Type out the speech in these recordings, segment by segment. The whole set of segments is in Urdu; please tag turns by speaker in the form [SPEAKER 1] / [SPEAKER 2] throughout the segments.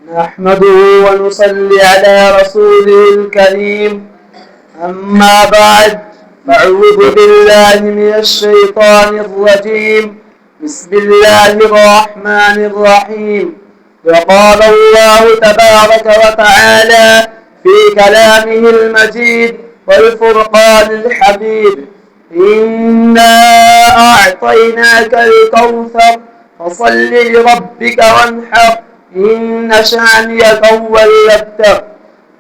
[SPEAKER 1] نحمده ونصلي على رسوله الكريم. أما بعد، فأعوذ بالله من الشيطان الرجيم. بسم الله الرحمن الرحيم. وقال الله تبارك وتعالى في كلامه المجيد والفرقان الحميد: إنا أعطيناك الكوثر فصل لربك وانحر إن شانئك هو الأبتر.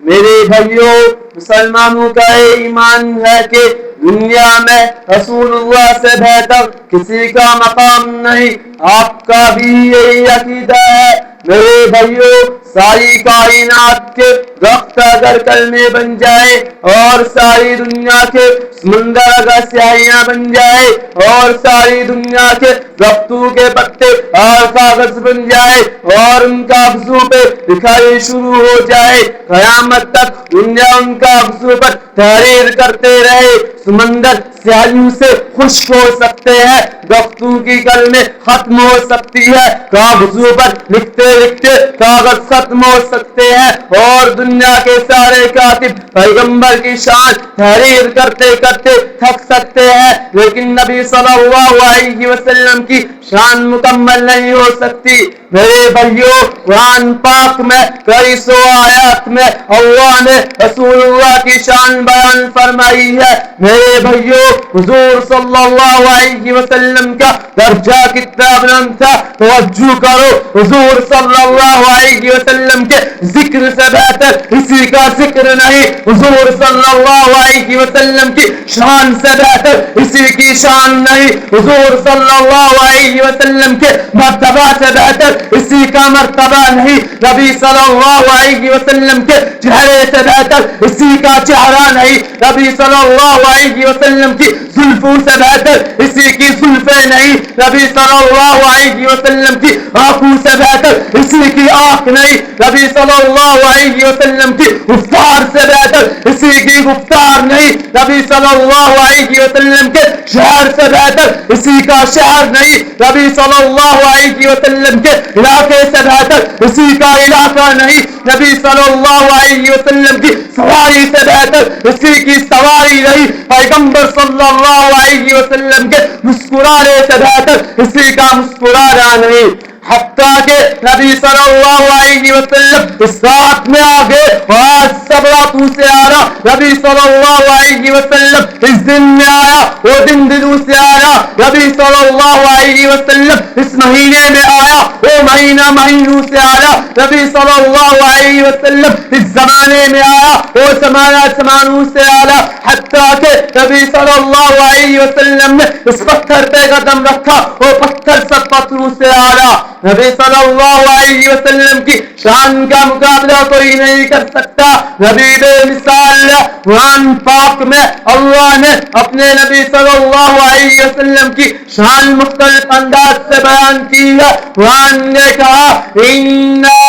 [SPEAKER 1] میرے بھائیوں، مسلمانوں کا ایمان ہے کہ دنیا میں رسول اللہ سے بہتر کسی کا مقام نہیں. آپ کا بھی یہی عقیدہ ہے. میرے بھائیوں، ساری کائنات کے درخت اگر کلمے بن جائے اور ساری دنیا کے سمندر اگر سیاہیاں بن جائے اور ساری دنیا کے درختوں کے پتے اور کاغذ بن جائے اور ان کاغذوں پہ لکھائی شروع ہو جائے، قیامت تک دنیا ان کاغذوں پر تحریر کرتے رہے. سمندر سیاہیوں سے خشک ہو سکتے ہیں، درختوں کی کلمیں ختم ہو سکتی ہے، کاغذوں پر لکھتے لکھتے کاغذ ختم ہو سکتے ہیں اور دنیا کے سارے کاتب پیغمبر کی شان تحریر کرتے کرتے تھک سکتے ہیں، لیکن نبی صلی اللہ علیہ وسلم کی شان مکمل نہیں ہو سکتی. میرے بھائیوں، قرآن پاک میں کئی سو آیات میں اللہ نے رسول اللہ کی شان بیان فرمائی ہے. میرے بھائیوں، حضور صلی اللہ علیہ وسلم کا درجہ کتنا بلند تھا. توجہ کرو، حضور صلی اللہ علیہ وسلم کے ذکر سے بہتر کسی کا ذکر نہیں. حضور صلی اللہ علیہ وسلم کی شان سے بہتر اسی کی شان نہیں. حضور صلی اللہ علیہ وسلم کے مرتبہ سے بہتر اسی کا مرتبہ نہیں. نبی صلی اللہ علیہ وسلم کے چہرے سے بہتر اسی کا چہرہ نہیں. نبی صلی اللہ علیہ وسلم کی زلفوں سے بہتر اسی کی زلفیں نہیں. نبی صلی اللہ علیہ وسلم کی آنکھوں سے بہتر اسی کی آنکھ نہیں. نبی صلی اللہ علیہ وسلم کی گفتار سے بہتر اسی کی گفتار نہیں. نبی صلی اللہ علیہ وسلم کے شہر سے بہتر اسی کا شہر نہیں. نبی صلی اللہ علیہ وسلم کے علاقے سے بہتر اسی کا علاقہ نہیں. نبی صلی اللہ علیہ وسلم کی سواری سے بہتر اسی کی سواری نہیں. پیغمبر صلی اللہ علیہ وسلم کے مسکرانے سے بہتر اسی کا مسکرانا نہیں. حتیٰ کہ نبی صلی اللہ علیہ وسلم اس رات میں آگے آج سب راتوں سے آ رہا. نبی صلی اللہ علیہ وسلم اس دن میں آیا، وہ دن دنوں سے آیا. نبی صلی اللہ علیہ وسلم اس مہینے میں آیا، وہ مہینہ مہینوں سے آیا. نبی صلی اللہ علیہ وسلم اس زمانے میں آیا، وہ زمانہ زمانوں سے آیا. حتیٰ کہ نبی صلی اللہ علیہ وسلم نے اس پتھر پہ قدم رکھا، وہ پتھر سب پتھروں سے آیا. نبی صلی اللہ علیہ وسلم کی شان کا مقابلہ کوئی نہیں کر سکتا. نبی بے مثال ہے. قرآن پاک میں اللہ نے اپنے نبی صلی اللہ علیہ وسلم کی شان مختلف انداز سے بیان کی ہے. قرآن نے کہا: اِنَّا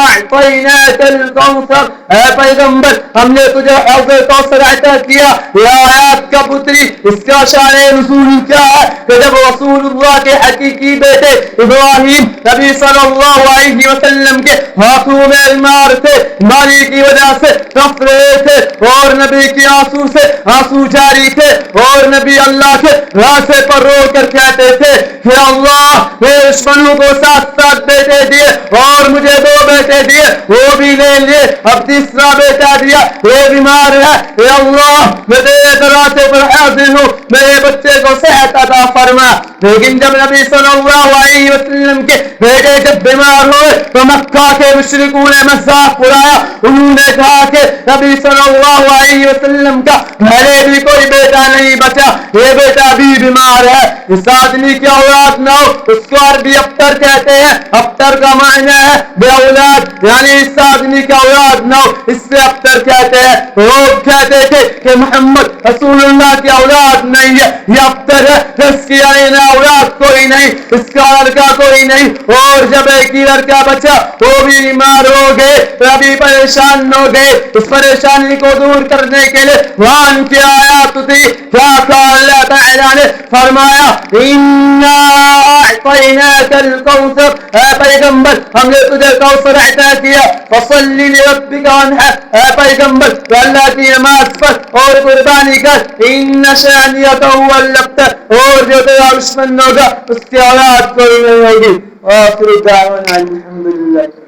[SPEAKER 1] أَعْطَيْنَاكَ الْكَوْثَرَ، اے پیغمبر ہم نے تجھے حوض کوثر عطا کیا. یہ آیات کا پتری، اس کا شان نزول کیا ہے کہ جب رسول اللہ کے حقیقی بیٹے ابراہیم نبی صلی اللہ علیہ وسلم کے ہاتھوں میں بیمار تھے، بیماری کی وجہ سے تڑپ رہے تھے اور نبی کی آنسو سے آنسو جاری تھے اور نبی اللہ کے راستے پر رو کر کہتے تھے کہ اللہ میرے دشمنوں کو 7 بیٹے دیے اور مجھے 2 بیٹے دیے، وہ بھی لے لیے، اب تیسرا بیٹا دیا، یہ بیمار ہے، اے اللہ میں تیرے دروازے پر حاضر ہوں، میرے بچے کو صحت عطا فرما. لیکن جب نبی صلی اللہ علیہ وسلم کے بیٹے جب بیمار ہوئے تو مکہ کے مشرکوں نے مذاق اڑایا. انہوں نے کہا کہ نبی صلی اللہ علیہ وسلم کا پہلے بھی کوئی بیٹا نہیں بچا، یہ بیٹا بھی بیمار ہے. اس آدمی کی اولاد نہ ہو، اس کو عربی ابتر کہتے ہیں. ابتر کا معنی ہے بے اولاد، یعنی اس آدمی کی اولاد نہ ہو، اس سے ابتر کہتے ہیں. لوگ کہتے تھے کہ محمد رسول اللہ کی اولاد نہیں ہے، یہ ابتر ہے، اس کی اولاد کوئی نہیں، اس کا لڑکا کوئی نہیں. اور جب ایک ہی لڑکا بچا وہ بھی بیمار ہو گئے، ابھی پریشان ہو گئے. اس پریشانی کو دور کرنے کے لیے قرآن کی آیات تھی. کیا کہا اللہ تعالیٰ نے؟ فرمایا: اِنَّا أَعْطَيْنَاكَ الْكَوْثَرَ، اے پیغمبر ہم نے تجھے کوثر صلح کیا فصلی لربک وانحر، اے پیغمبر تو اللہ کی نماز پڑھ اور قربانی کر، ان شانیک هو الابتر، اور جو تیرا دشمن ہوگا اس کی اولاد کوئی نہیں ہوگی. وآخر دعوانا الحمد للہ.